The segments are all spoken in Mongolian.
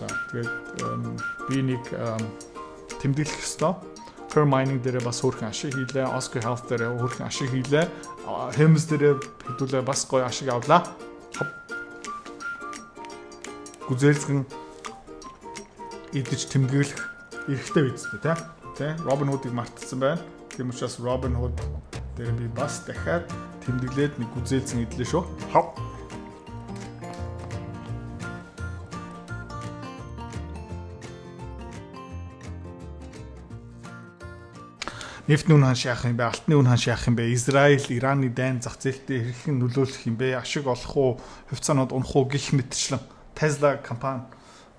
За тэгээд би нэг тэмдэглэх ёстой. Per mining дээр бас хөөрхөн ашиг хийлээ, Oscar Health дээр хөөрхөн ашиг хийлээ, Hems дээр хэдүүлээ бас гоё ашиг авлаа. Гүзээлзгэн идэж тэмдэглэх эрхтэй биз дээ, тий? Robinhood-ыг мартсан байна. Тийм учраас Robinhood дээр би бас дахиад тэмдэглээд нэг гүзээлзгэн идлээ шүү. Нефтний үн ханш яах юм бэ? Алтны үн ханш яах юм бэ? Израиль, Ираны дайн зах зээлтэй хэрхэн нөлөөлөх юм бэ? Ашиг олох уу, хувьцаанууд унах уу гэх мэтчлэн Tesla компани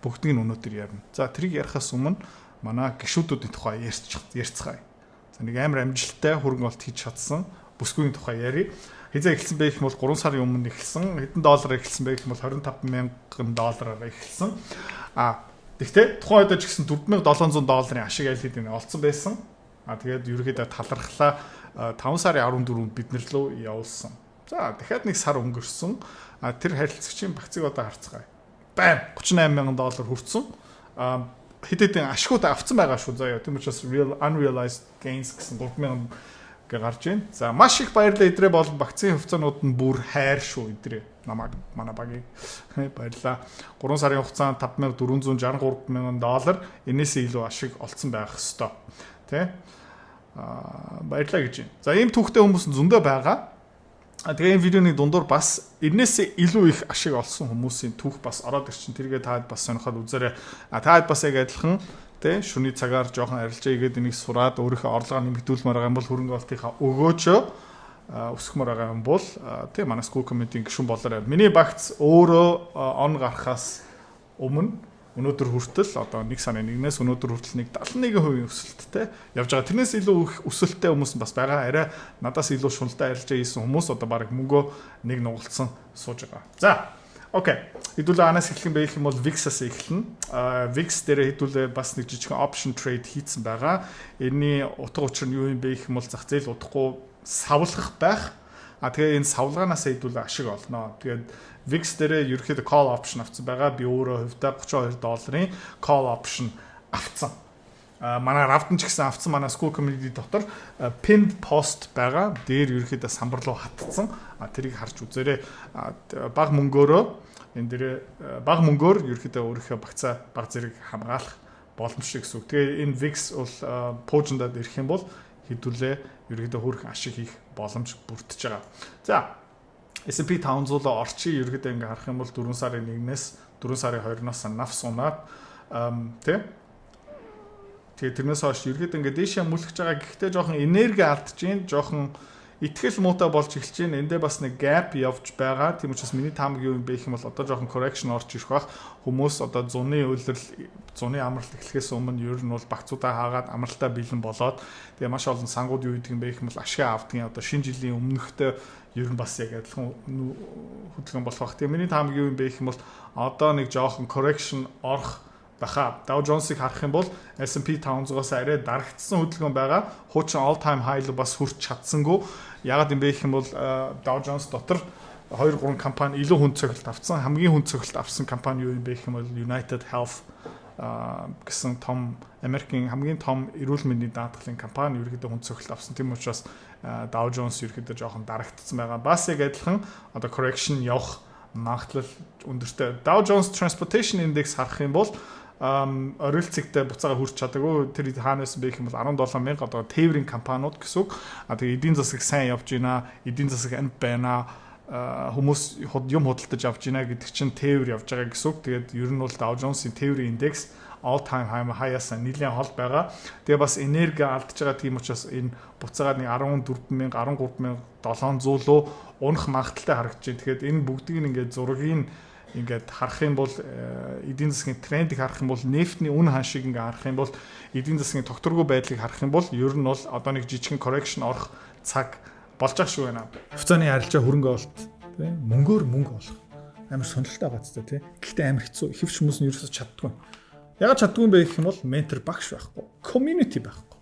бүгдийг нь өнөөдөр ярина. За тэрийг ярихаас өмнө манай гишүүдүүдийн тухай ярьцгаая. За нэг амар амжилттай хөрөнгө олт хийж чадсан бүсгүйн тухай ярив. Хизээ эхэлсэн бэ гэх юм бол 3 сарын өмнө эхэлсэн. Хэдэн доллараар эхэлсэн бэ гэх юм бол $25,000 эхэлсэн. Тэгтээ тухайн үед ч гэсэн $4,700 ашиг айл хэдийн олцсон байсан. Тэгээд ерөөхдөө талархлаа 5 сарын 14-нд бид нар лөө явуулсан. За дахиад нэг сар өнгөрсөн. Тэр харилцагчийн багцыг одоо харцгаая. Бам $38,000 хүрсэн. Хэд хэдэн ашигуд авцсан байгаа шүү заяа. Тийм учраас real unrealized gains гэсэн 3,000 гарч байна. За маш их баярлалаа идрээ болон багцын хувьцаанууд нь бүр хайр шүү идрээ. Намайг манай багийг баярлалаа. 3 сарын хугацаанд $5,463,000 энээсээ илүү ашиг олцсон байх ёстой. Тэ? Баярлалаа гэж байна. За ийм түүхтэй хүмүүс зөндөө байгаа. Тэгээ энэ видеоны дундуур бас энээсээ илүү их ашиг олсон хүмүүсийн түүх бас ороод ирчин. тэргээ таад бас сонирхоод үзээрэй. Таад бас яг адилхан тэ шүний цагаар жоохон арилжаа игээд энийг сураад өөрийнхөө орлогоо нэмэгдүүлмээр байгаа юм бол хөрөнгө олтынхаа өгөөч өсгмөр байгаа юм бол тэ манай school community гишүүн болоорой. Миний багц өөрөө он гарахаас өмнө өнөөдөр хүртэл одоо 1 сарын 1-ээс өнөөдөр хүртэл нэг 71% өсөлттэй явж байгаа. Тэрнээс илүү их өсөлттэй хүмүүс бас байгаа. Арай надаас илүү шуналтай арилжаа хийсэн хүмүүс одоо баг мөнгөө нэг нугалцсан сууж байгаа. За, окей. Хэдүүлээ анаас эхлэх юм бэ гэх юм бол VIX-аас эхэлнэ. VIX дээр хэдүүлээ бас нэг жижигхэн option trade хийцэн байгаа. Энэний утга учир нь юу юм бэ гэх юм бол зах зээл удахгүй савлах байх. Тэгээ энэ савлгаанаас хэдүүлээ ашиг олно. Тэгээд VIX дээр ерөөхдөө call option авсан байгаа. Би өөрөө хувьдаа $32 call option авсан. Манай равдан ч гэсэн авсан. Манай school community дотор pinned post байгаа. Дээр ерөөхдөө самбар руу хатцсан. Тэрийг харж үзээрэй. Бага мөнгөөрөө энэ дээр бага мөнгөөр ерөөхдөө өөрийнхөө багцаа бага зэрэг хамгаалах боломжтой гэсэн үг. Тэгээ энэ VIX бол пуужиндад ирэх юм бол хэдүүлээ ерөөхдөө хөрх ашиг хийх боломж бүрдэж байгаа. За S&P 500-оо орчин ерөөдөө ингээ харах юм бол 4 сарын 1-ээс 4 сарын 2-наас навс унаад тий. Тэгээ тэрнээс хойш ерөөдөө ингээ дээшээ мүлгэж байгаа. Гэхдээ жоохон энерги алдж гин, жоохон итгэл муутай болж эхэлж гин. Эндээ бас нэг gap явж байгаа. Тийм учраас миний таамаг юу юм бэ гэх юм бол одоо жоохон correction орж ирэх бах. Хүмүүс одоо зуны үйлрэл, зуны амралт эхлэхээс өмнө ер нь бол багцуудаа хаагаад амралтаа бэлэн болоод тэгээ маш олон сангууд юу гэдэг юм бэ гэх юм бол ашгаа авдгийн одоо шинэ жилийн өмнөхтэй ер нь бас яг адилхан хөдөлгөөн болох бах. Тэгээ миний таамаг юу юм бэ гэх юм бол одоо нэг жоохон correction орох баха. Dow Jones-ыг харах юм бол S&P 500-аас арай дарагдсан хөдөлгөөн байгаа. Хуучин all time high руу бас хүрч чадсангүй. Ягаад юм бэ гэх юм бол Dow Jones дотор 2-3 компани илүү хүнд цогцолт авсан. Хамгийн хүнд цогцолт авсан компани юу юм бэ гэх юм бол United Health гэсэн том Америкийн хамгийн том эрүүл мэндийн даатгалын компани ерөөдөө хүнд цогцолт авсан. Тийм учраас Dow Jones ерөөдөө жоохон дарагдсан байгаа. Бас яг адилхан одоо correction явах магадлал өндөртэй. Dow Jones Transportation Index харах юм бол оройн цэгтээ буцаага хүрч чадаагүй. Тэр хаанаас бэ гэх юм бол 17,000 одоо тээврийн компаниуд гэсэн үг. Тэгээ эдийн засаг сайн явж байна. Эдийн засаг амт байна. Хүмүүс юм худалдаж авч байна гэдэг чинь тээвэр явж байгаа гэсэн үг. Тэгээд ер нь бол Dow Jones-ийн тээврийн индекс all time high-аас нэлээд хол байгаа. Тэгээ бас энерги алдж байгаа тийм учраас энэ буцаагаад нэг 14,000 13,700 руу унах магадaltaй харагдаж байна. Тэгэхээр энэ бүгдийг ингээд зургийг ингээд харах юм бол эдийн засгийн трендийг харах юм бол нефтний үн ханшийг ингээд харах юм бол эдийн засгийн тогтворгүй байдлыг харах юм бол ер нь бол одоо нэг жижигхэн correction орох цаг болж ах шүү байна. Хувьцааны арилжаа хөрөнгө олт тийм мөнгөөр мөнгө олох амар сонирхолтой байгаа ч тийм. Гэхдээ амар хэцүү. Ихэвч хүмүүс нь ерөөсөж чаддгүй. Ягаад чаддгүй юм бэ гэх юм бол ментор багш байхгүй. Community байхгүй.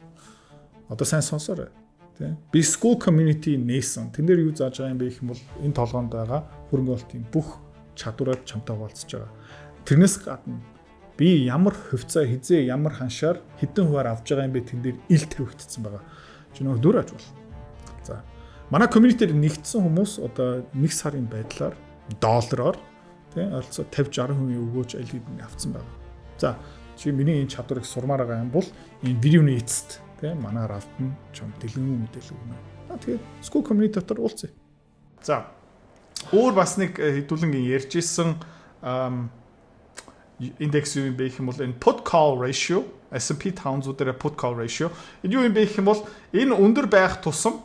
Одоо сайн сонсоорой. Тийм. Би school community нээсэн. Тэн дээр юу зааж байгаа юм бэ гэх юм бол энэ толгоонд байгаа хөрөнгө олтын бүх чадвараад чамтай хуваалцаж байгаа. Тэрнээс гадна би ямар хувьцаа хизээ ямар ханшаар хэдэн хуваар авж байгаа юм бэ тэн дээр ил тавигдсан байгаа. Чи нөгөө дүр аж бол. За. Манай community-д нэгдсэн хүмүүс одоо 1 сарын байдлаар доллараар тий ойролцоо 50-60% өгөөж аль хэдийн авцсан байгаа. За чи миний энэ чадварыг сурмаар байгаа юм бол энэ видеоны эцэст тий манаар алдна чам дэлгэн мэдээлэл өгнө. Тэгээд school community дотор уулзъя. За өөр бас нэг хэдүүлэн ярьж исэн индекс юу юм бэ гэх юм бол энэ put call ratio S&P 500 дээр put call ratio энэ юу юм бэ гэх юм бол энэ өндөр байх тусам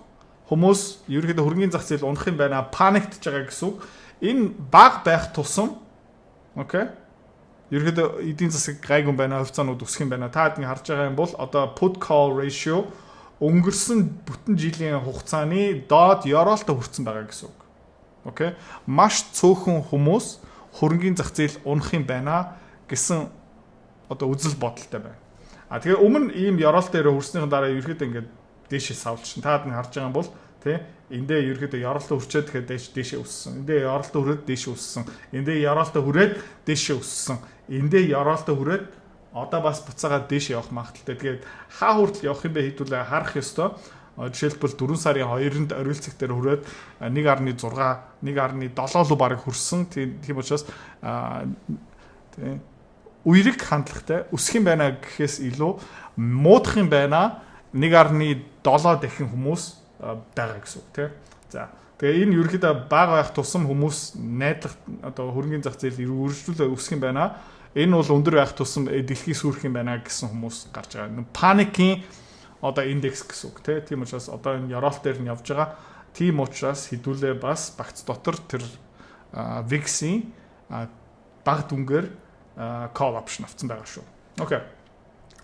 хүмүүс ерөөхдөө хөрөнгөний зах зээл унах юм байна паниктж байгаа гэсэн үг. Энэ бага байх тусам окей ерөөхдөө эдийн засаг гайгүй байна хувьцаанууд өсөх юм байна. Та хэд харж байгаа юм бол одоо put call ratio өнгөрсөн бүтэн жилийн хугацааны доод ёроолтой хүрсэн байгаа гэсэн үг. Окей. Маш цөөхөн хүмүүс хөрөнгөний зах зээл унах юм байна гэсэн одоо үзэл бодолтой байна. Тэгээ өмнө ийм ёроолтой хүрснийхэн дараа ерөөхдөө ингээд дээшээ савлчихсан. Та хэд харж байгаа юм бол тий эндээ ерөөхдөө ёроолтой хүрчээд тэгэхээр дээшээ өссөн. Эндээ ёроолтой хүрээд дээшээ өссөн. Эндээ ёроолтой хүрээд дээшээ өссөн. Эндээ ёроолтой хүрээд одоо бас буцаагаад дээш явах магадaltaй. Тэгээд хаа хүртэл явах юм бэ хэдүүлээ харах ёстой. Жишээлбэл 4 сарын 2-нд оройн цаг дээр хүрээд 1.6, 1.7 руу бараг хүрсэн. Тийм учраас үерэг хандлагатай өсөх юм байна гэхээс илүү муудах юм байна 1.7 дахин хүмүүс байгаа гэсэн үг тийм. За тэгээ энэ ерөөхдөө бага байх тусам хүмүүс найдлах одоо хөрөнгөний зах зээл үргэлжлүүлээ өсөх юм байна. Энэ бол өндөр байх тусам дэлхий сүрэх юм байна гэсэн хүмүүс гарч байгаа. Паникийн одоо индекс гэсэн үг тийм учраас одоо энэ ёроолт дээр нь явж байгаа. Тийм учраас хэдүүлээ бас багц дотор тэр VIX-ийн баг дүнгээр call option авсан байгаа шүү. Окей.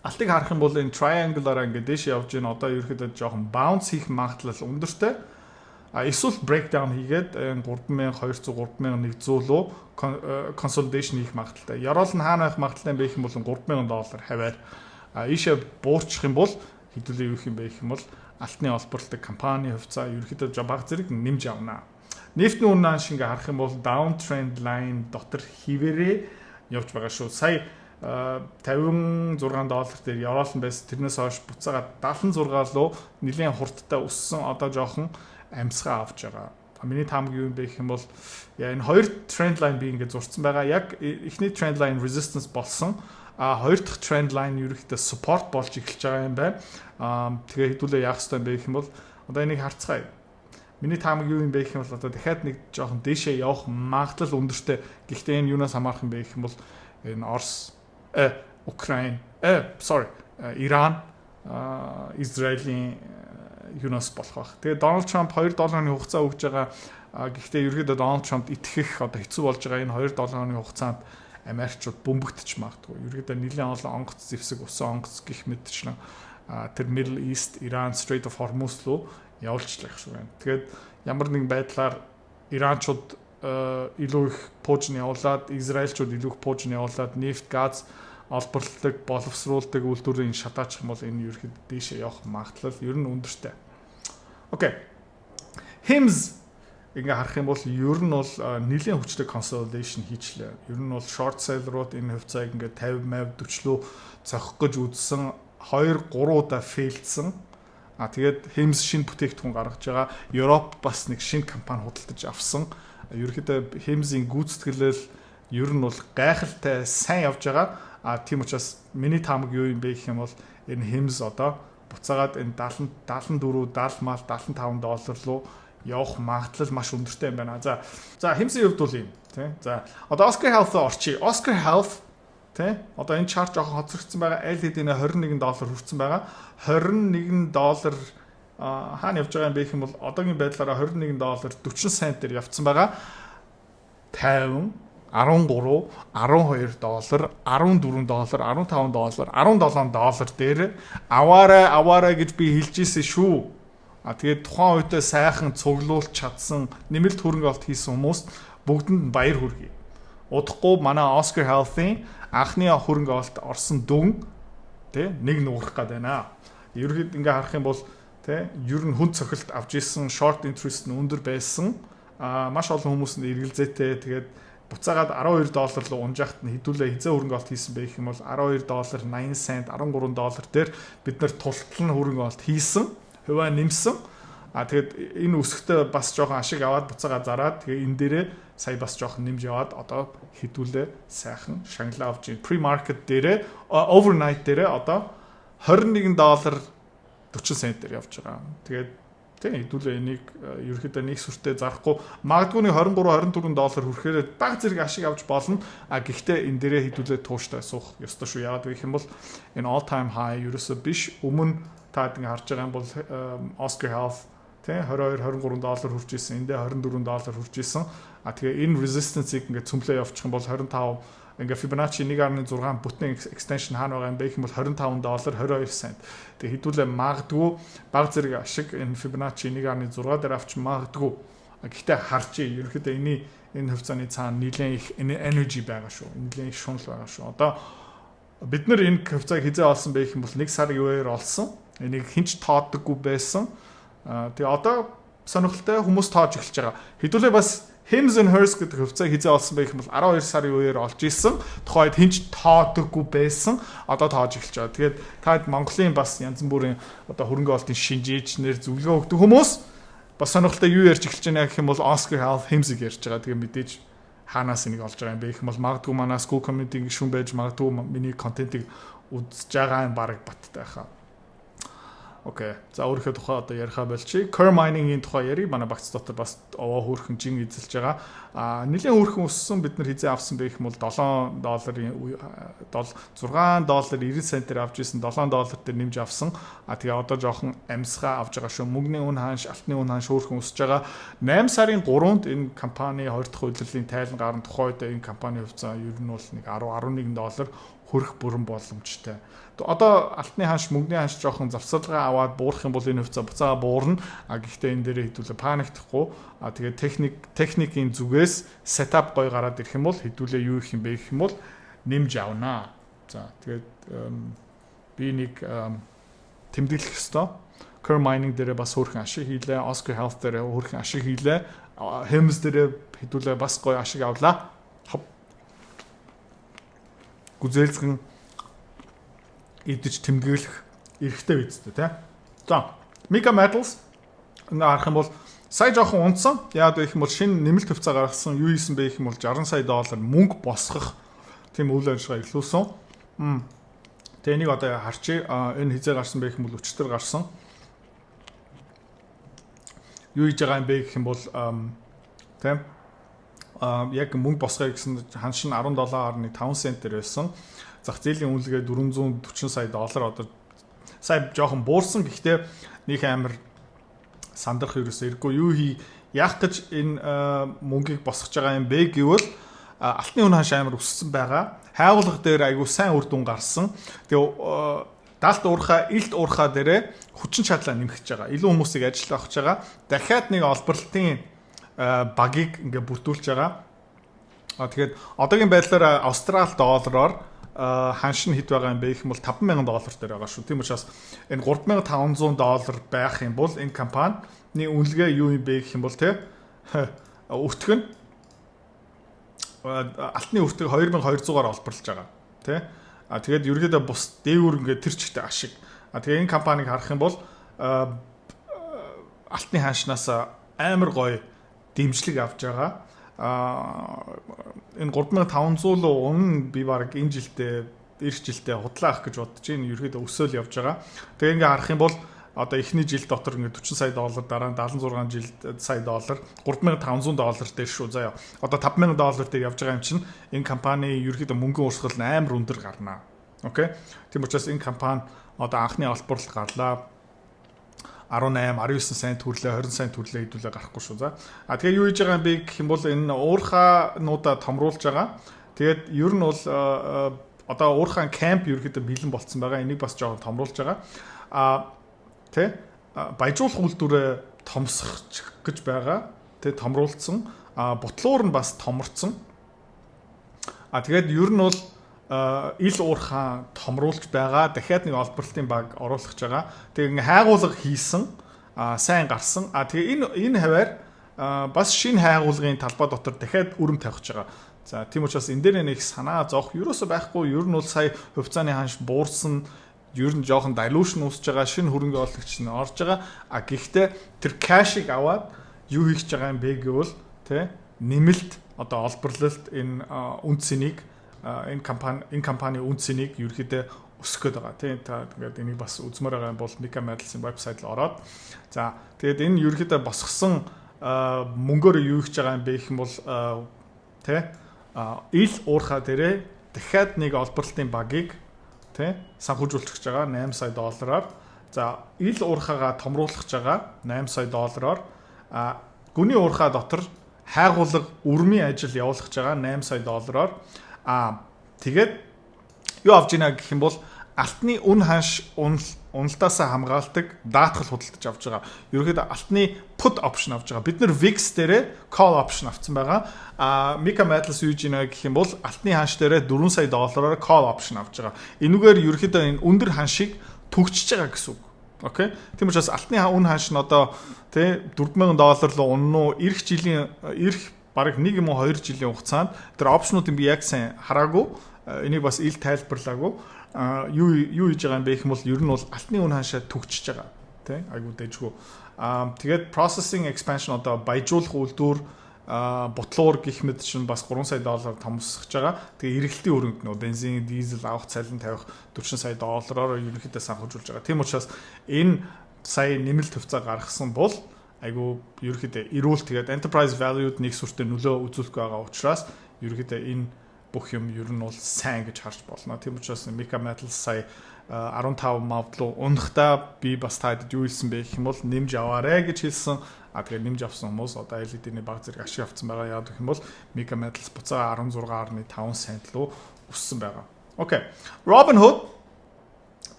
Алтыг харах юм бол энэ triangle-аараа ингээд дээш явж гин одоо ерөөхдөө жоохон bounce хийх магадлал өндөртэй. Эсвэл breakdown хийгээд 3200 3100 руу consolidation хийх магадлалтай. Ёроол нь хаана байх магадлалтай байх юм бол $3000 хаваар. Ийшээ буурчих юм бол хэдүүлээ юу юм бэ гэх юм бол алтны олборлдог компани хувьцаа ерөөхдөө бага зэрэг нэмж явна. Нефтний үнэ шиг ингээ харах юм бол downtrend line дотор хിവэрээ явж байгаа шүү. Сая $56 дээр ёроол нь байсан. Тэрнээс хойш буцаагаад 76 руу нэлийн хурдтай өссөн. Одоо жоохон амьсгаа авч байгаа. Миний таамаг юу юм бэ гэх юм бол энэ хоёр trend line би ингээд зурцсан байгаа. Яг эхний trend line resistance болсон. Хоёр дахь trend line ерөөхдөө support болж эхэлж байгаа юм байна. Тэгээ хэдүүлээ яах ёстой юм бэ гэх юм бол одоо энийг харцгаая. Миний таамаг юу юм бэ гэх юм бол одоо дахиад нэг жоохон дээшээ явах магадлал өндөртэй. Гэхдээ энэ юунаас хамаарах юм бэ гэх юм бол энэ Орос, Украин, Иран, Израилийн юунаас болох байх. Тэгээ Дональд Трамп $2 хугацаа өгж байгаа. Гэхдээ ерөөдөө Дональд Трампд итгэх одоо хэцүү болж байгаа энэ $2 хугацаанд Америкчууд бөмбөгдөж магадгүй. Ерөөдөө нэлээд олон онгоц зэвсэг, усан онгоц гэх мэтчлэн тэр Middle East, Iran, Strait of Hormuz руу явуулчлах шиг байна. Тэгээд ямар нэгэн байдлаар Иранчууд илүү их пуужин явуулаад, Израильчууд илүү их пуужин явуулаад, нефт, газ олборлдог, боловсруулдаг үйлдвэрийн шатаачих юм бол энэ ерөөхдөө дээшээ явах магадлал ер нь өндөртэй. Окей. HIMS ингээ харах юм бол ер нь бол нэлийн хүчтэй consolidation хийчлээ. Ер нь бол short seller-ууд энэ хувьцааг ингээ 50, 40 лөө зохих гэж үзсэн 2-3 удаа фейлдсэн. Тэгээд HIMS шинэ бүтээгдэхүүн гаргаж байгаа. Европ бас нэг шинэ компани худалдаж авсан. Ерөөхдөө HIMS-ийн гүйцэтгэлэл ер нь бол гайхалтай сайн явж байгаа. Тийм учраас миний таамаг юу юм бэ гэх юм бол энэ HIMS одоо буцаагаад энэ 74, 70 мал $75 руу явах магадлал маш өндөртэй юм байна. За HIMS-ийн хувьд бол юм тий. За одоо Oscar Health-д орчие. Oscar Health тий. Одоо энэ чарт жоохон хоцрогдсон байгаа. Аль хэдийн $21 хүрсэн байгаа. $21 хаана явж байгаа юм бэ гэх юм бол одоогийн байдлаараа $21 40 центээр явцсан байгаа. 50, 13, $12, $14, $15, $17 дээр аваарай гэж би хэлж ирсэн шүү. Тэгээд тухайн үедээ сайхан цуглуулж чадсан, нэмэлт хөрөнгө олт хийсэн хүмүүст бүгдэнд баяр хүргэе. Удахгүй манай Oscar Health-ийн анхны хөрөнгө олт орсон дүн тий нэг нуурах гээд байна. Ерөнхийд ингээ харах юм бол тий ер нь хүн цохилт авч ирсэн short interest нь өндөр байсан. Маш олон хүмүүс нь эргэлзээтэй тэгээд буцаагаад $12 руу унжахт нь хэдүүлээ хизээ хөрөнгө олт хийсэн байх юм бол $12.80 $13 дээр бид нар тултал нь хөрөнгө олт хийсэн, хуваа нэмсэн. Тэгээд энэ үсгтээ бас жоохон ашиг аваад буцаагаа зараад тэгээ энэ дээрээ сая бас жоохон нэмж яваад одоо хэдүүлээ сайхан шагналаа авч pre-market дээрээ overnight дээрээ одоо $21.40 дээр явж байгаа. Тэгээд тийм хэдүүлээ энийг ерөөхдөө нэг сүртэй зарахгүй магадгүй нэг $23-24 хүрэхээр баг зэрэг ашиг авч болно. Гэхдээ энэ дээрээ хэдүүлээ тууштай суух ёстой шүү. Яагаад гэх юм бол энэ all time high ерөөсөө биш. Өмнө та ингэ харж байгаа юм бол Oscar Health тийм $22-23 хүрч исэн. Эндээ $24 хүрч исэн. Тэгээ энэ resistance-ийг ингээд цөмлөө явуучих юм бол 25 ингээ Fibonacci 1.6 бүтэн extension хаана байгаа юм бэ гэх юм бол $25.22. Тэгээ хэдүүлээ магадгүй баг зэрэг ашиг энэ Fibonacci 1.6 дээр авч магадгүй. Гэхдээ харж ерөөхдөө энэ хувьцааны цаана нэлээд их energy байгаа шүү. Нэлээд их шунал байгаа шүү. Одоо бид нар энэ хувьцааг хизээ олсон бэ гэх юм бол 1 сар UA-ээр олсон. Энийг хинч тооддоггүй байсан. Тэгээ одоо сонирхолтой хүмүүс тоож эхэлж байгаа. Хэдүүлээ бас Hims and Hers гэдэг хувьцааг хизээ олсон байх юм бол 12 сарын үеэр олж исэн. Тухайд хинч тоодоггүй байсан. Одоо тоож эхэлж байгаа. Тэгээд таад Монголын бас янз бүрийн одоо хөрөнгө олтын шинжээчнэр зөвлөгөө өгдөг хүмүүс бас сонирхолтой юу ярьж эхэлж байна гэх юм бол Oscar Health Hims-ийг ярьж байгаа. Тэгээд мэдээж хаанаас энийг олж байгаа юм бэ гэх юм бол магадгүй манай school community гишүүн байж магадгүй миний контентыг үзэж байгаа юм баг баттай хаа. Окей. За өөрийнхөө тухай одоо ярихаа болчих. Core mining-ийн тухай ярив. Манай багц дотор бас овоо хөөрхөн жин эзэлж байгаа. Нэлээд хөөрхөн өссөн бид нар хизээ авсан байх юм бол $7-ийн $6.90 авч ирсэн $7 дээр нэмж авсан. Тэгээ одоо жоохон амсгаа авж байгаа шүү. Мөнгөний үн хааш, алтны үн хааш хөөрхөн өсөж байгаа. 8 сарын 3-нд энэ компани 2 дахь удирлын тайлан гарсан тухайд энэ компани хувьцаа ер нь бол нэг $10-11 хөрөх бүрэн боломжтой. Одоо алтны хааш, мөнгөний хааш жоохон завсаргаа аваад буурах юм бол энэ хувьцаа буцаага буурна. Гэхдээ энэ дээрээ хэдүүлээ паниктахгүй. Тэгээд техникийн зүгээс сетап гой гараад ирэх юм бол хэдүүлээ юу их юм бэ гэх юм бол нэмж авнаа. За тэгээд би нэг тэмдэглэх ёстой. Core mining дээрээ бас хөөрхөн ашиг хийлээ. Oscar Health дээрээ хөөрхөн ашиг хийлээ. Hims дээрээ хэдүүлээ бас гой ашиг авлаа. Гүзээлцгэн идэж тэмдэглэх эрэхтэй бидтэй тий. За, Mega Metals энэ харах юм бол сая жоохон унтсан. Яагаад вэ гэх юм бол шинэ нэмэлт хувьцаа гаргасан юу хийсэн бэ гэх юм бол $60 сая мөнгө босгох тийм үйл ажиллагаа эхлүүлсэн. Тэгээ энийг одоо харчи энэ хизээ гарсан бэ гэх юм бол өчтөр гарсан. Юу хийж байгаа юм бэ гэх юм бол тийм яг мөнгө босгоё гэсэн ханш нь $17.5 центээр байсан. Зах зээлийн үнэлгээ $440 сая одоо сая жоохон буурсан. Гэхдээ нэг амар сандрах ерөөсөө иргүй. Юу яах гэж энэ мөнгийг босгож байгаа юм бэ гэвэл алтны үн хааш амар өссөн байгаа. Хайгуулга дээр айгүй сайн үр дүн гарсан. Тэгээ даалт уурхаа, илт уурхаа дээрээ хүчин чадлаа нэмэгдэж байгаа. Илүү хүмүүсийг ажилд авах гэж байгаа. Дахиад нэг олборлтын багийг ингээ бүрдүүлж байгаа. Тэгээд одоогийн байдлаар Австрали доллараар ханш нь хэд байгаа юм бэ гэх юм бол $5,000 дээр байгаа шүү. Тийм учраас энэ $3,500 байх юм бол энэ компанийн үнэлгээ юу юм бэ гэх юм бол тий өртөг нь алтны өртөг 2200-аар олборлож байгаа. Тий. Тэгээд ерөөдөө бус дээгүүр ингээ тэр чигтээ ашиг. Тэгээ энэ компанийг харах юм бол алтны хаашнаас амар гоё дэмжлэг авч байгаа. Энэ 3500 өмнө би баг энэ жилдээ эх жилдээ худлаах гэж бодож байна. Ерөөдөө өсөөл явж байгаа. Тэгээ ингээ харах юм бол одоо эхний жил дотор ингээ $40 сая дараа нь $76 сая $3,500 дээр шүү заяа. Одоо $5,000 дээр явж байгаа юм чинь энэ компани ерөөдөө мөнгөний урсгал амар өндөр гарнаа. Окей. Тийм учраас энэ компани одоо анхны олборлолт гарлаа. 18, 19 цент хүрлээ, 20 цент хүрлээ хэдүүлээ гарахгүй шүү за. Тэгээ юу хийж байгаа юм бэ гэх юм бол энэ уурхаануудаа томруулж байгаа. Тэгээд ер нь бол одоо уурхаан камп ерөөдөө бэлэн болцсон байгаа. Энийг бас жоохон томруулж байгаа. Тэ баяжуулах үйлдвэрээ томсох гэж байгаа. Тэ томруулсан. Бутлуур нь бас томорцсон. Тэгээд ер нь бол ил уурхаан томруулж байгаа. Дахиад нэг олборлтын баг оруулах гэж байгаа. Тэгээ ингээ хайгуулга хийсэн, сайн гарсан. Тэгээ энэ хаваар бас шинэ хайгуулгын талбай дотор дахиад өрөм тавих гэж байгаа. За тийм учраас энэ дээр нэг санаа зовх ерөөсөй байхгүй. Ер нь бол сая хувьцааны ханш буурсан, ер нь жоохон dilution үүсэж байгаа, шинэ хөрөнгө оруулагч нь орж байгаа. А гэхдээ тэр кэшийг аваад юу хийж байгаа юм бэ гэвэл тэ нэмэлт одоо олборлолт энэ үн цэнийг энэ компани үн цэнийг ерөөхдөө өсгөх гээд байгаа тийм. Та тэгээд энийг бас үзмээр байгаа бол Mika Metals-ийн вебсайт руу ороод за тэгээд энэ ерөөхдөө босгосон мөнгөөр юу хийж байгаа юм бэ гэх юм бол тэ ил уурхаа дээрээ дахиад нэг олборлолтын багийг тэ санхүүжүүлж байгаа 8 сая доллараар. За ил уурхаагаа томруулах байгаа 8 сая доллараар гүний уурхаа дотор хайгуулга үрмийн ажил явуулах байгаа 8 сая доллараар. Тэгээд юу авж ийна гэх юм бол алтны үн ханш уналтаасаа хамгаалдаг даатгал худалдаж авч байгаа. Ерөнхийдөө алтны put option авч байгаа. Бид нэр VIX дээрээ call option авсан байгаа. Mika Metals юу гинэ гэх юм бол алтны ханш дээрээ 4 сая доллараар call option авч байгаа. Энүүгээр ерөнхийдөө энэ өндөр ханшийг түгжиж байгаа гэсэн үг. Окей. Тийм учраас алтны үн ханш нь одоо тэ 4000 доллар руу уннуу ирэх бараг 1 юм уу 2 жилийн хугацаанд тэр опшнуудыг би яг сайн хараагүй. Энийг бас ил тайлбарлаагүй. Юу хийж байгаа юм бэ гэх юм бол ер нь бол алтны үн ханшаа түгжиж байгаа. Тэ айгуу дэжгүй. Тэгээд processing expansion одоо баяжуулах үйлдвэр ботлуур гэх мэт чинь бас 3 сая доллар томсгож байгаа. Тэгээ эргэлтийн өрөнд нөө бензин, дизель авах, цалин тавих 40 сая доллараар ерөнхийдөө санхүүжүүлж байгаа. Тийм учраас энэ сая нэмэлт хувьцаа гаргасан бол айгуу ерөнхийдөө эрүүл тэгээд enterprise value-д нэг сүртэй нөлөө үзүүлэх байгаа учраас ерөнхийдөө энэ бүх юм ер нь бол сайн гэж харж болно. Тийм учраас Mika Metals сая 15 мавд руу унахдаа би бас таад юу хэлсэн бэ гэх юм бол нэмж аваарэ гэж хэлсэн. Тэгээд нэмж авсан хүмүүс одоо LED-ний баг зэрэг ашиг авсан байгаа. Яг гэх юм бол Mika Metals буцаа 16.5 цент руу өссөн байгаа. Окей. Robinhood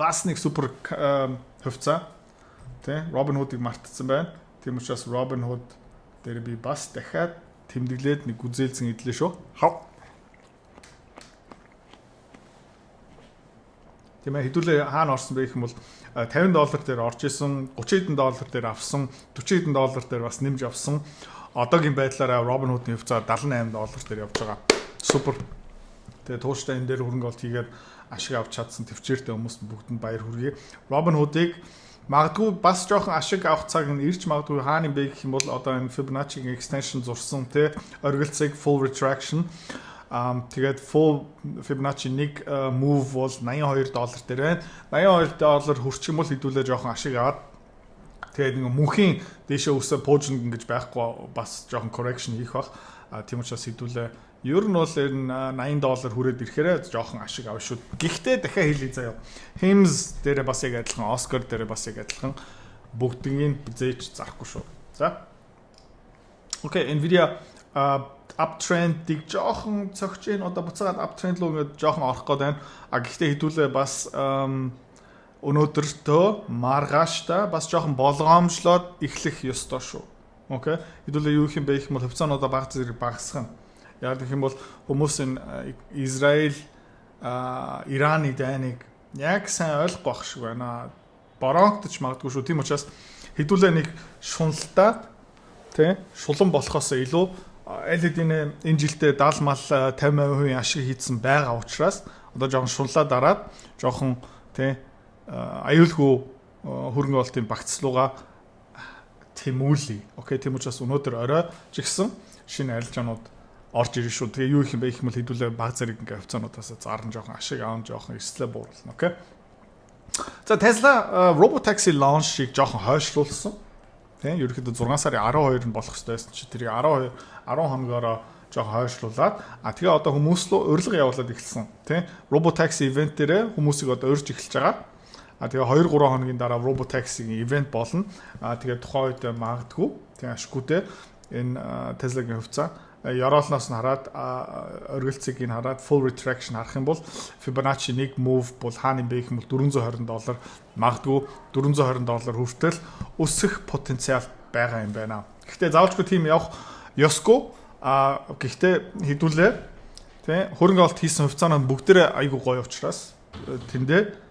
бас нэг супер хувьцаа. Тэ Robinhood-ыг мартсан байна. Тийм учраас Robinhood дээр би бас дахиад тэмдэглээд нэг үзээлцэн идлээ шүү. Тийм ээ хэдүүлээ хаана орсон бэ гэх юм бол $50 дээр орж исэн, $30 дээр авсан, $40 дээр бас нэмж авсан. Одоогийн байдлаараа Robinhood-ийн хувьцаа $78 дээр явж байгаа. Супер. Тэгээ тууштай энэ дээр хөрөнгө оруулалт хийгээд ашиг авч чадсан төвчээртэй хүмүүст бүгдэнд баяр хүргэе. Robinhood-ыг магадгүй бас жоохон ашиг авах цаг нь ирж магадгүй хаана юм бэ гэх юм бол одоо энэ Fibonacci-гийн extension зурсан тэ оргилцыг full retraction тэгээд full Fibonacci нэг move бол $82 дээр байна. $82 хүрчих юм бол хэдүүлээ жоохон ашиг аваад тэгээд нэг мөнхийн дээшээ өсөө пуужинг ингэж байхгүй бас жоохон correction хийх бах. Тийм учраас хэдүүлээ ер нь бол энэ $80 хүрээд ирэхээр жоохон ашиг авах шүү. Гэхдээ дахиад хэлье заяа. Hims дээр бас яг адилхан, Oscar дээр бас яг адилхан бүгднийг бизээч зарахгүй шүү. За. Окей, Nvidia uptrend-ийг жоохон цогч ийн одоо буцаагаад uptrend руу ингээд жоохон орох гээд байна. Гэхдээ хэдүүлээ бас өнөөдөртөө маргааштай бас жоохон болгоомжлоод эхлэх ёстой шүү. Окей. Хэдүүлээ юу юм бэ гэх юм бол хувьцаануудаа баг зэрэг багасгах. Яг гэх юм бол хүмүүс энэ Израиль Ираны дайныг яг сайн ойлгох байх шиг байна. Бороонгдож магадгүй шүү. Тийм учраас хэдүүлээ нэг шуналтаа тий шулан болохоос илүү LED-ийн энэ жилдээ 70 мал 50% ашиг хийсэн байгаа учраас одоо жоохон шунлаа дараад жоохон тий аюулгүй хөрөнгө оруулалтын багцлууга тэмүүлээ. Окей, тийм учраас өнөөдөр орой жигсэн шинэ арилжаанууд орж ирж шүү. Тэгээ юу их юм бэ гэх юм бол хэдүүлээ баг зэрэг ингээ хувьцаануудаас зарна жоохон ашиг аавн жоохон эслэ бууруулна. Окей. За Tesla Robotaxi launch-ийг жоохон хойшлуулсан. Тийм ерөөхдөө 6 сарын 12-нд болох ёстой байсан чи тэрийг 10 хоногоор жоохон хойшлуулад тэгээ одоо хүмүүс рүү урилга явуулаад эхэлсэн. Тийм Robotaxi event дээр хүмүүсийг одоо урьж эхэлж байгаа. Тэгээ 2-3 хоногийн дараа Robotaxi-гийн event болно. Тэгээ тухайн үед магадгүй тийм ашиггүйтэй энэ Tesla-гийн хувьцаа яроолноос нь хараад оргилцыг нь хараад full retraction харах юм бол Fibonacci нэг move бол хаана юм бэ гэх юм бол $420 магадгүй $420 хүртэл өсөх потенциал байгаа юм байна. Гэхдээ заавалчгүй тийм явах ёсгүй. Гэхдээ хэдүүлээ тий хөрөнгө оруулалт хийсэн хувьцаанууд бүгдээрээ айгүй гоё учраас тэндээ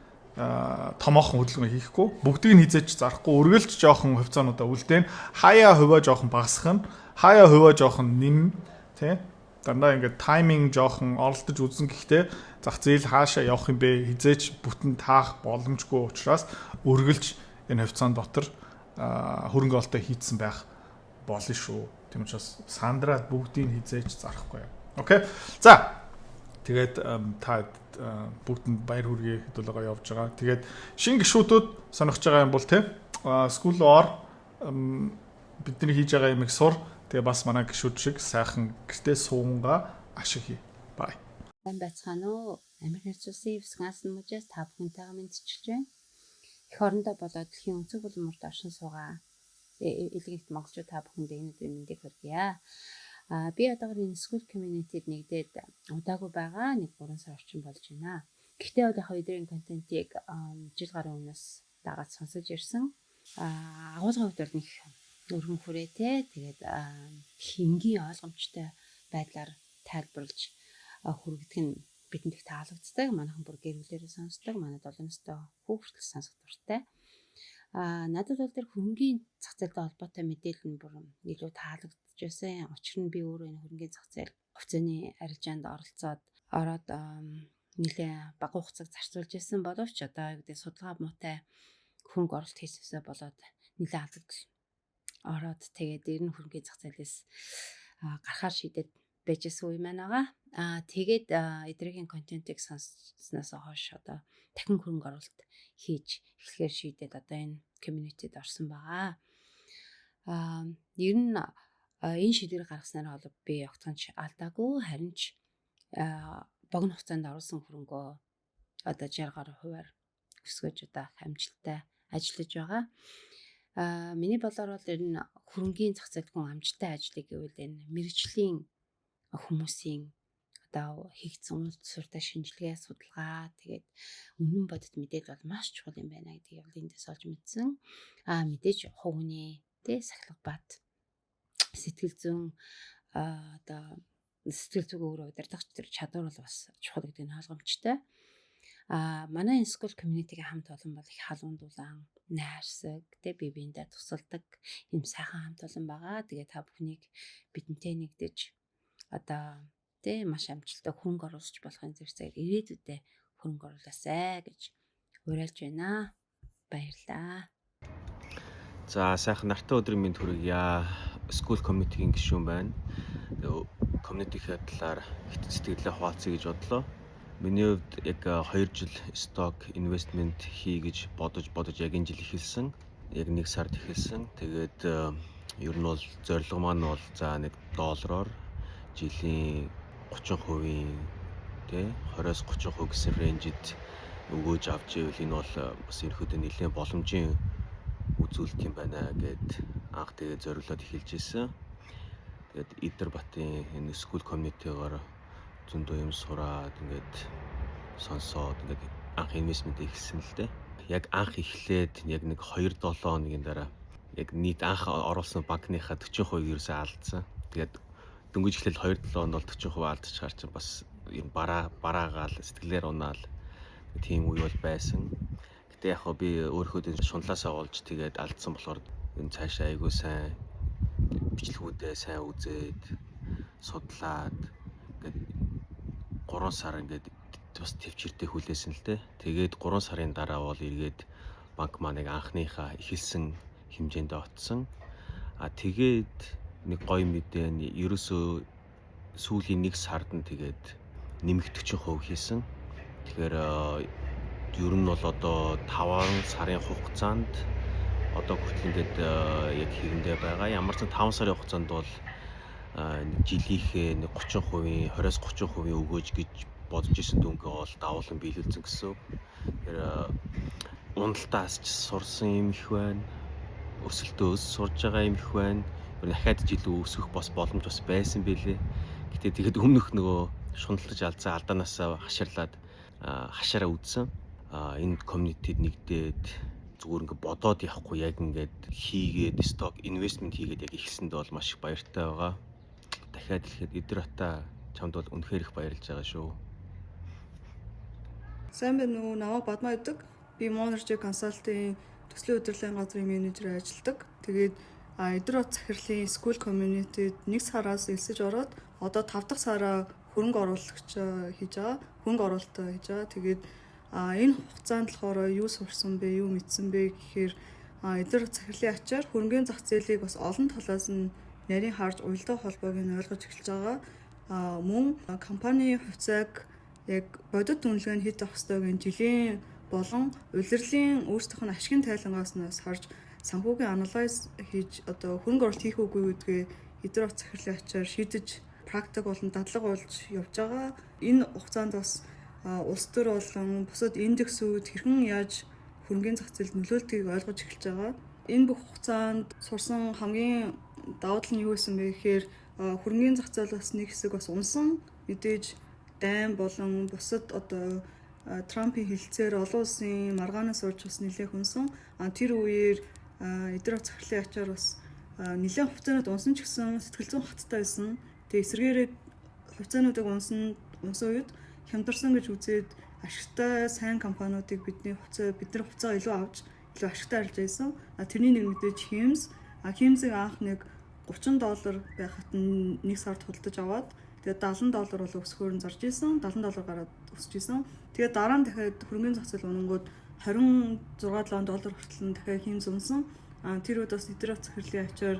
томоохон хөдөлгөөн хийхгүй бүгдийг нь хизээч зарахгүй үргэлж жоохон хувьцаануудаа үлдээн хаяа хуваа жоохон багасгах нь хаяа хуваа жоохон нэм тий дандаа ингээд тайминг жоохон оролдож үзэн гэхдээ зах зээл хаашаа явах юм бэ хизээч бүтэн таах боломжгүй учраас үргэлж энэ хавцаан дотор хөрөнгө оолтоо хийцэн байх болно шүү. Тийм учраас сандраад бүгдийг хизээч зарахгүй. Окей. За. Тэгээд та бүгдэнд баяр хүргэе хэдүүлгээ явж байгаа. Тэгээд шинэ гишүүдүүд сонирхож байгаа юм бол те School or бидний хийж байгаа юмыг сур. Тэгээ бас манай гишүүд шиг сайхан гэртээ суунгаа ашиг хий. Бай. Сайн байцгаана уу? Америк нэгдсэн Висконсин мужаас та бүхэнтэйгээ мэдчилж байна. Эх орондоо болоод дэлхийн өнцөг булан мөрд оршин суугаа. Илгэнт монголчууд та бүхэнд энэ өдрийн мэндийг хүргье. Би одоогор энэ school community-д нэгдээд удаагүй байгаа. 1-3 сар орчим болж байна. Гэхдээ одоо өдрийн контентийг жил гарын өмнөөс дагаад сонсож ирсэн. Агуулгын хувьд бол нэг өргөн хүрээтэй. Тэгээд хингийн ойлгомжтой байдлаар тайлбарлаж хүргэх нь бидэнд их таалагддаг. Манайхан бүр гэрүүлээрээ сонсдог. Манайд бол өстой хүүхдэл сонсох дуртай. Надад бол тэр хөрөнгөний зах зээлтэй холбоотой мэдээлэл нь бүр илүү таалагдж байсан. Учир нь би өөрөө энэ хөрөнгөний зах зээл хувьцааны арилжаанд ороод нэлээ бага хугацааг зарцуулж байсан боловч одоо юу гэдэг судалгаа муутай хөрөнгө оруулалт хийсээсээ болоод нэлээ алдагдал ороод тэгээд ер нь хөрөнгөний зах зээлээс гарахаар шийдээд байжсэн үе маань байгаа. Тэгээд эдрийн контентыг сонсснаас хойш одоо дахин хөрөнгө оруулалт хийж эхлэхээр шийдээд одоо энэ community-д орсон байгаа. Ер нь энэ шийдвэрийг гаргаснаар бол би огтхонч алдаагүй харин ч богино хугацаанд оруулсан хөрөнгөө одоо 60% өсгөж одоо амжилттай ажиллаж байгаа. Миний бодлоор бол ер нь хөрөнгөний зах зээлгүй амжилттай ажлыг гэвэл энэ мэргэжлийн хүмүүсийн одоо хийгдсэн үйл суртаа шинжилгээ судалгаа тэгээд үнэн бодит мэдээлэл бол маш чухал юм байна гэдгийг бол эндээс олж мэдсэн. Мэдээж хувийн сахилга бат сэтгэл зүйн одоо сэтгэл зүг өөрөө удирдах тэр чадвар бол бас чухал гэдэг нь ойлгомжтой. Манай энэ school community-гийн хамт олон бол их халуун дулаан найрсаг бие биендээ тусалдаг юм сайхан хамт олон байгаа. Тэгээ та бүхнийг бидэнтэй нэгдэж одоо маш амжилттай хөрөнгө оруулж болохын зэрэг ирээдүйдээ хөрөнгө оруулаасай гэж уриалж байна. Баярлалаа. За сайхан нартай өдрийн мэнд хүргье. School committee-ийн гишүүн байна. Community-ийн талаар сэтгэлээ хуваалцъя гэж бодлоо. Миний хувьд яг 2 жил stock investment хий гэж бодож яг энэ жил эхэлсэн. Яг 1 сард эхэлсэн. Тэгээд ер нь бол зорилго маань бол за $1 жилийн 30% 20-30% гэсэн рейнжид өгөөж авч ивэл энэ бол бас ерөөдөө нэлээд боломжийн үзүүлэлт юм байна гэд анх тэгээ зориулаад эхэлж ирсэн. Тэгээд Идэрбатын энэ school community-гаар зөндөө юм сураад ингээд сонсоод ингээд анх инвестмент эхэлсэн л дээ. Яг анх эхлээд яг нэг 2-7 хоногийн дараа яг нийт анх оруулсан банкныхаа 40% ерөөсөө алдсан. Тэгээд дөнгөж эхлэл 2-7 хонд бол 40% алдчихаар чинь бас юм бараагаал сэтгэлээр унаал тийм үе бол байсан. Гэтэ яг би өөрийнхөө шунлаасаа олж тэгээд алдсан болохоор энэ цаашаа айгүй сайн бичлэгүүдээ сайн үзээд судлаад ингээд 3 сар ингээд бас төвчөртэй хүлээсэн л дээ. Тэгээд 3 сарын дараа бол эргээд банк маань анхныхаа эхэлсэн хэмжээндээ отсон. Тэгээд нэг гоё мэдээ нь ерөөсөө сүүлийн 1 сард нь тэгээд нэмэх 40% хийсэн. Тэгэхээр ер нь бол одоо 5 сарын хугацаанд одоо хүртэл ингээд яг хэрэндээ байгаа. Ямар ч 5 сарын хугацаанд бол жилийнхээ 30%, 20-30% өгөөж гэж бодож исэн дүнгээ бол давуулан биелүүлсэн гэсэн. Тэгэхээр уналтаас ч сурсан юм их байна. Өсөлтөө сурж байгаа юм их байна. Дахиад жилүү өсөх бас боломж бас байсан байлээ. Гэтэ тэгэд өмнөх нөгөө шунталж алдсан алдаанаасаа хашаараа үдсэн. Энэ community-д нэгдээд зүгээр ингээд бодоод явахгүй яг ингээд хийгээд stock investment хийгээд яг ихсэндээ бол маш их баяртай байгаа. Дахиад хэлэхэд Идэрбата чамд бол үнэхээр их баярлж байгаа шүү. Сайн байна уу? Намайг Бадмаа гэдэг. Би Monergy Consulting төслийн удирдлагын газрын менежерээр ажилладаг. Тэгээд эдгээр захирлын school community-д 1 сараас элсэж ороод одоо 5 дахь сараа хөрөнгө оруулагч хийж байгаа. Хөрөнгө оруулалт хийж байгаа. Тэгээд энэ хугацаанд болохоор юу сурсан бэ, юу мэдсэн бэ гэхээр эдгээр захирлын ачаар хөрөнгөний зах зээлийг бас олон талаас нь нарийн харж уялдаа холбоог нь ойлгож эхэлж байгаа. Мөн компани хувьцааг яг бодит үнэлгээ нь хэд авах ёстойг нь жилийн болон улирлын өөрсдийнх нь ашигын тайлангаас нь харж санхүүгийн анализ хийж одоо хөрөнгө оруулалт хийх үгүй гэдгээ эдгээр захирлын ачаар шийдэж практик болон дадлага болж явж байгаа. Энэ хугацаанд бас улс төр болон бусад индексүүд хэрхэн яаж хөрөнгөний зах зээлд нөлөөлтгийг ойлгож эхэлж байгаа. Энэ бүх хугацаанд сурсан хамгийн давуу тал нь юу байсан бэ гэхээр хөрөнгөний зах зээл бас нэг хэсэг бас унсан. Мэдээж дайн болон бусад одоо Трампын хэлцээр олон улсын маргаанаас урьж бас нэлээх унсан. Тэр үеэр эдгээр захирлын ачаар бас нэлээд хугацаанд унсан ч гэсэн сэтгэл зүйн хаттай байсан. Тэгээ эсвэргээрээ хугацаануудыг унсан үед хямдарсан гэж үзээд ашигтай сайн компаниудыг бидний хугацаа илүү авч илүү ашигтай арилж байсан. Тэрний нэг мэдээж Химсийг анх нэг $30 байхад нь 1 сард худалдаж аваад тэгээд $70 бол өсгөөр нь зарж исэн. $70 гараад өсөж исэн. Тэгээд дараа нь дахиад хөрөнгөний зах зээл унангууд $26-7 хүртэл нь дахиад Химс унсан. Тэр үед бас эдгээр захирлын ачаар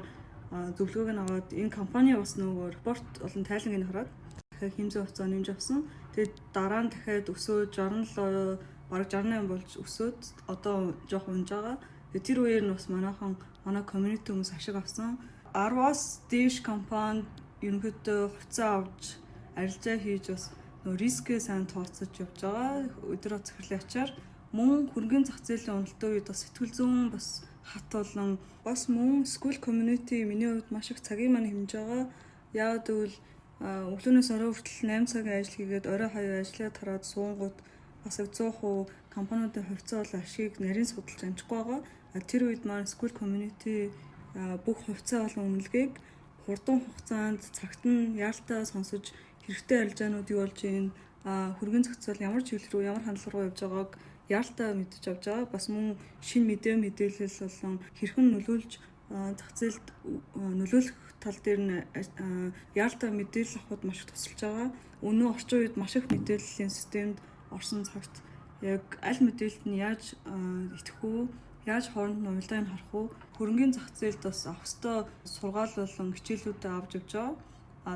зөвлөгөөг нь аваад энэ компани бас нөгөө репорт болон тайлангийг хараад дахиад Химсийн хувьцаа нэмж авсан. Тэгээд дараа нь дахиад өсөөд 67 бараг 68 болж өсөөд одоо жоох унж байгаа. Тэгээд тэр үеэр нь бас манай community хүмүүс ашиг авсан. 10-аас дээш компанид ерөнхийдөө хувьцаа авч арилжаа хийж бас нөгөө рискээ сайн тооцож явж байгаа. Өдөр захирлын ачаар мөн хөрөнгөний зах зээлийн уналтын үед бас сэтгэл зүйн бас хат болон бас мөн school community миний хувьд маш их цагийг маань хэмжиж байгаа. Яагаад гэвэл өглөөнөөс орой хүртэл 8 цагийн ажил хийгээд орой хаяа ажиллаад тараад суунгууд бас 100% компаниудын хувьцаа болон ашиг нарийн судалж амжихгүй байгаа. Тэр үед маань school community бүх хувьцаа болон үнэлгээг хурдан хугацаанд цагт нь яалтаа сонсож хэрэгтэй арилжаанууд юу болж байна, хөрөнгөний зах зээл ямар чиглэл рүү ямар хандлага руу явж байгааг яалтаа мэдэж авч байгаа. Бас мөн шинэ мэдээлэл болон хэрхэн нөлөөлж зах зээлд нөлөөлөх тал дээр нь яалтаа мэдээлэл авахд маш их тусалж байгаа. Өнөө орчин үед маш их мэдээллийн системд орсон цагт яг аль мэдээлэлд нь яаж итгэх үү, яаж хооронд нь уялдааг нь харах уу, хөрөнгөний зах зээлд бас авах ёстой сургаал болон хичээлүүдээ авч явж байгаа.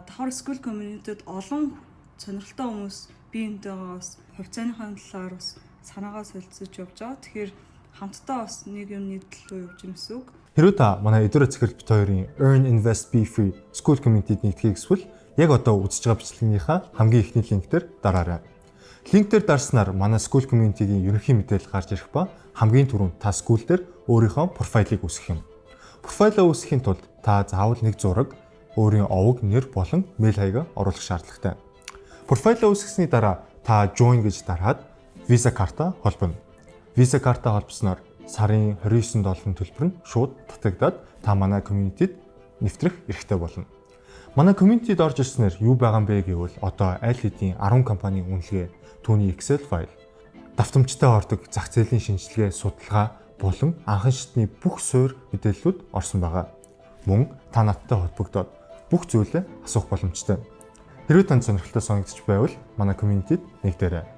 Давхар school community-д олон сонирхолтой хүмүүс биентэйгээ бас хувьцааныхаа талаар бас санаагаа солилцож явж байгаа. Тэгэхээр хамтдаа бас нэг юм нийтлэлөө явж байгаа гэсэн үг. Хэрвээ та манай эдгээр захирал бит хоёрын Earn Invest Be Free School Community-д нэгдэхийг эсвэл яг одоо үзэж байгаа бичлэгийнхаа хамгийн ихний линк дээр дараарай. Линк дээр дарснаар манай School Community-гийн ерөнхий мэдээлэл гарч ирэх ба хамгийн түрүүнд та school дээр өөрийнхөө профайлыг үүсгэх юм. Профайлаа үүсгэхийн тулд та заавал нэг зураг, өөрийн овог, нэр болон мэйл хаягаа оруулах шаардлагатай. Профайлаа үүсгэсний дараа та join гэж дараад Visa карта холбоно. Visa карта холбосноор сарын $29 төлбөр нь шууд татагдаад та манай community-д нэвтрэх эрхтэй болно. Манай community-д орж ирснээр юу байгаа юм бэ гэвэл одоо аль хэдийн 10 компанийн үнэлгээ, түүний Excel файл, давтамжтай ордог зах зээлийн шинжилгээ, судалгаа болон анхан шатны бүх суурь мэдээллүүд орсон байгаа. Мөн та надтай холбогдоод бүх зүйлээ асуух боломжтой. Хэрвээ танд сонирхолтой санагдчих байвал манай community-д нэгдээрэй.